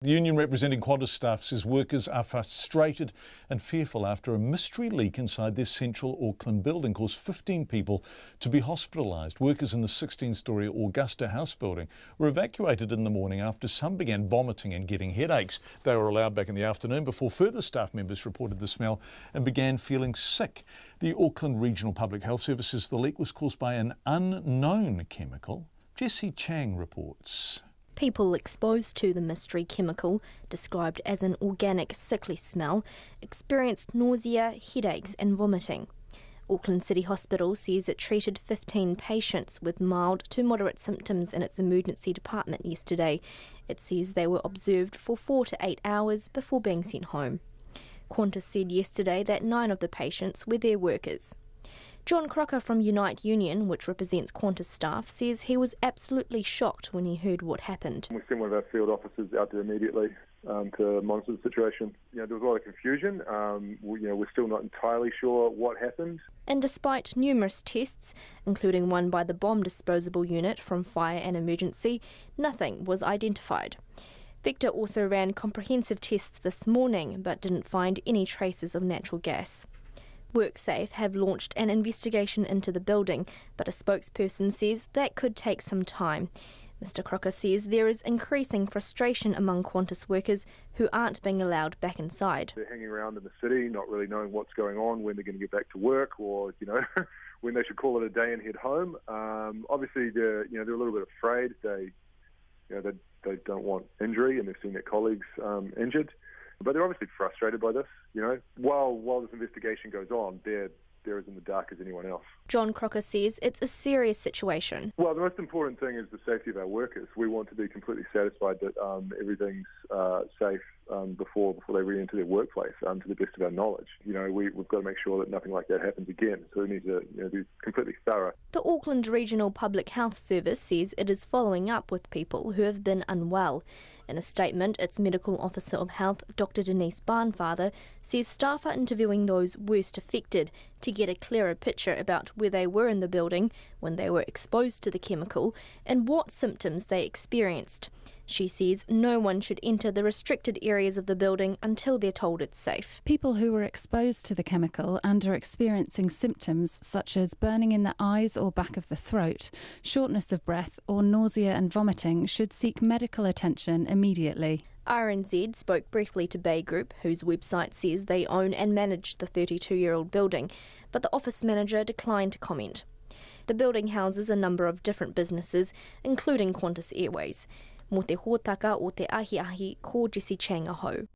The union representing Qantas staff says workers are frustrated and fearful after a mystery leak inside their central Auckland building caused 15 people to be hospitalised. Workers in the 16-storey Augusta house building were evacuated in the morning after some began vomiting and getting headaches. They were allowed back in the afternoon before further staff members reported the smell and began feeling sick. The Auckland Regional Public Health Service says the leak was caused by an unknown chemical. Jessie Chang reports. People exposed to the mystery chemical, described as an organic sickly smell, experienced nausea, headaches and vomiting. Auckland City Hospital says it treated 15 patients with mild to moderate symptoms in its emergency department yesterday. It says they were observed for 4 to 8 hours before being sent home. Qantas said yesterday that 9 of the patients were their workers. John Crocker from Unite Union, which represents Qantas staff, says he was absolutely shocked when he heard what happened. We sent one of our field officers out there immediately to monitor the situation. There was a lot of confusion. We're still not entirely sure what happened. And despite numerous tests, including one by the bomb disposable unit from Fire and Emergency, nothing was identified. Vector also ran comprehensive tests this morning but didn't find any traces of natural gas. WorkSafe have launched an investigation into the building, but a spokesperson says that could take some time. Mr Crocker says there is increasing frustration among Qantas workers who aren't being allowed back inside. They're hanging around in the city, not really knowing what's going on, when they're going to get back to work, or when they should call it a day and head home. Obviously, they're a little bit afraid. They don't want injury, and they've seen their colleagues injured. But they're obviously frustrated by this. While this investigation goes on, they're as in the dark as anyone else. John Crocker says it's a serious situation. Well, the most important thing is the safety of our workers. We want to be completely satisfied that everything's safe before they re-enter their workplace, to the best of our knowledge. We've got to make sure that nothing like that happens again. So we need to be completely thorough. The Auckland Regional Public Health Service says it is following up with people who have been unwell. In a statement, its Medical Officer of Health, Dr Denise Barnfather, says staff are interviewing those worst affected to get a clearer picture about where they were in the building when they were exposed to the chemical and what symptoms they experienced. She says no one should enter the restricted areas of the building until they're told it's safe. People who were exposed to the chemical and are experiencing symptoms such as burning in the eyes or back of the throat, shortness of breath or nausea and vomiting should seek medical attention immediately. RNZ spoke briefly to Bay Group, whose website says they own and manage the 32-year-old building, but the office manager declined to comment. The building houses a number of different businesses, including Qantas Airways. Mo te hōtaka o te ahi ko Jessie Chang ahau.